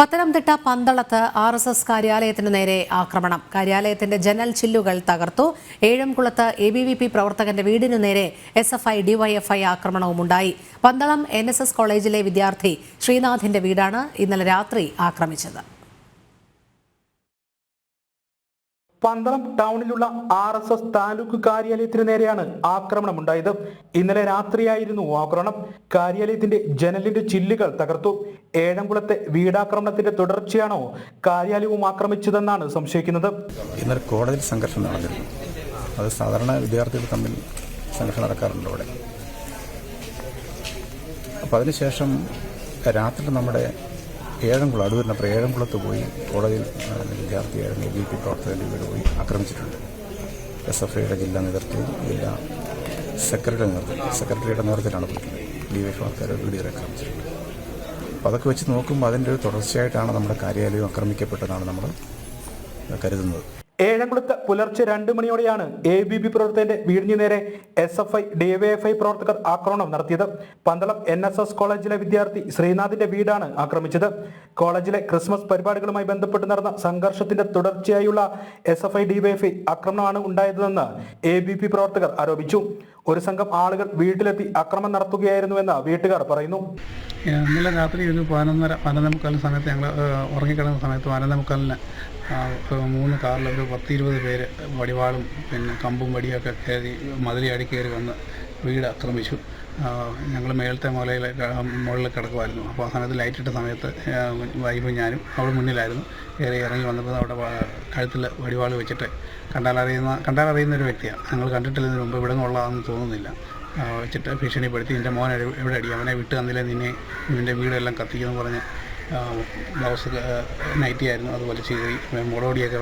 പത്തനംതിട്ട പന്തളത്ത് RSS കാര്യാലയത്തിനു നേരെ ആക്രമണം. കാര്യാലയത്തിന്റെ ജനൽ ചില്ലുകൾ തകർത്തു. ഏഴംകുളത്ത് ABVP പ്രവർത്തകന്റെ വീടിനു നേരെ SFI DYFI ആക്രമണവുമുണ്ടായി. പന്തളം NSS കോളേജിലെ വിദ്യാർത്ഥി ശ്രീനാഥിന്റെ വീടാണ് ഇന്നലെ രാത്രി ആക്രമിച്ചത്. പന്തളം ടൗണിലുള്ള RSS താലൂക്ക് കാര്യാലയത്തിന് നേരെയാണ് ആക്രമണമുണ്ടായത്. ഇന്നലെ രാത്രിയായിരുന്നു ആക്രമണം. കാര്യാലയത്തിന്റെ ജനലിന്റെ ചില്ലുകൾ തകർത്തു. ഏഴംകുളത്തെ വീടാക്രമണത്തിന്റെ തുടർച്ചയാണോ കാര്യാലയവും ആക്രമിച്ചതെന്നാണ് സംശയിക്കുന്നത്. ഇന്നലെ കോടതിയിൽ സംഘർഷം നടന്നിരുന്നു. അത് സാധാരണ വിദ്യാർത്ഥികൾ തമ്മിൽ സംഘർഷം നടക്കാറുണ്ട് അവിടെ. അപ്പോൾ അതിനുശേഷം രാത്രി നമ്മുടെ ഏഴംകുളം അടുവരുന്നപ്പോൾ ഏഴംകുളത്ത് പോയി കോടതിയിൽ വിദ്യാർത്ഥിയായിരുന്ന ABVP പ്രവർത്തകരുടെ വീട് പോയി ആക്രമിച്ചിട്ടുണ്ട്. SFIയുടെ ജില്ലാ നേതൃത്വവും ജില്ലാ സെക്രട്ടറിയുടെ നേതൃത്വത്തിലാണ് പോയിട്ടുള്ളത്. DYFI ആൾക്കാരുടെ വീട് ആക്രമിച്ചിട്ടുണ്ട്. അപ്പോൾ അതൊക്കെ വെച്ച് നോക്കുമ്പോൾ അതിൻ്റെ ഒരു തുടർച്ചയായിട്ടാണ് നമ്മുടെ കാര്യാലയം ആക്രമിക്കപ്പെട്ടതാണ് നമ്മൾ കരുതുന്നത്. ഏഴംകുളത്ത് പുലർച്ചെ 2 മണിയോടെയാണ് ABVP പ്രവർത്തകന്റെ വീടിന് നേരെ SFI DYFI പ്രവർത്തകർ ആക്രമണം നടത്തിയത്. പന്തളം NSS കോളേജിലെ വിദ്യാർത്ഥി ശ്രീനാഥിന്റെ വീടാണ് ആക്രമിച്ചത്. കോളേജിലെ ക്രിസ്മസ് പരിപാടികളുമായി ബന്ധപ്പെട്ട് നടന്ന സംഘർഷത്തിന്റെ തുടർച്ചയായുള്ള SFI DYFI ആക്രമണമാണ് ഉണ്ടായതെന്ന് ABVP പ്രവർത്തകർ ആരോപിച്ചു. ഒരു സംഘം ആളുകൾ വീട്ടിലെത്തി ആക്രമണം നടത്തുകയായിരുന്നുവെന്ന് വീട്ടുകാർ പറയുന്നു. ഇന്നലെ രാത്രി ഒരു 11:15 സമയത്ത് ഞങ്ങൾ ഉറങ്ങിക്കിടന്ന സമയത്ത് 11:15 3 കാറിൽ ഒരു 10-20 പേര് വടിവാളും പിന്നെ കമ്പും വടിയൊക്കെ കയറി മതിലടി കയറി വന്ന് വീട് ആക്രമിച്ചു. ഞങ്ങൾ മേളത്തെ മുകളിൽ കിടക്കുമായിരുന്നു. അപ്പോൾ ആ സമയത്ത് ലൈറ്റിട്ട സമയത്ത് വൈബും ഞാനും അവിടെ മുന്നിലായിരുന്നു. ഇറങ്ങി വന്നപ്പോൾ അവിടെ കഴുത്തിൽ വടിവാൾ വെച്ചിട്ട് കണ്ടാലറിയുന്ന ഒരു വ്യക്തിയാണ്. ഞങ്ങൾ കണ്ടിട്ടില്ലതിന് മുമ്പ് ഇവിടെ നിന്നുള്ളതാണെന്ന് തോന്നുന്നില്ല. വെച്ചിട്ട് ഭീഷണിപ്പെടുത്തി എൻ്റെ മോൻ എവിടെ അടി, അവനെ വിട്ട് തന്നില്ലേ നിൻ്റെ വീടെല്ലാം കത്തിക്കുമെന്ന് പറഞ്ഞ് ബ്ലൗസ് നൈറ്റി ആയിരുന്നു അതുപോലെ ചെയ്തി മുളകൊടിയൊക്കെ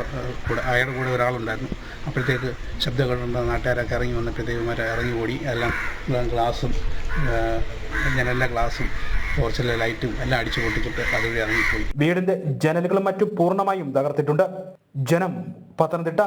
കൂടെ അയാളുടെ കൂടെ ഒരാളുണ്ടായിരുന്നു. അപ്പോഴത്തേക്ക് ശബ്ദം കണ്ടുകൊണ്ട് നാട്ടുകാരൊക്കെ ഇറങ്ങി വന്നപ്പോഴത്തേക്ക് ഇറങ്ങി ഓടി. എല്ലാം ഗ്ലാസും ജനലിലെ ഗ്ലാസും ടോർച്ചിലെ ലൈറ്റും എല്ലാം അടിച്ചു പൊട്ടിച്ചിട്ട് അതുവഴി ഇറങ്ങിപ്പോയി. വീടിന്റെ ജനലുകളും മറ്റും പൂർണ്ണമായും തകർത്തിട്ടുണ്ട്. ജനം, പത്തനംതിട്ട.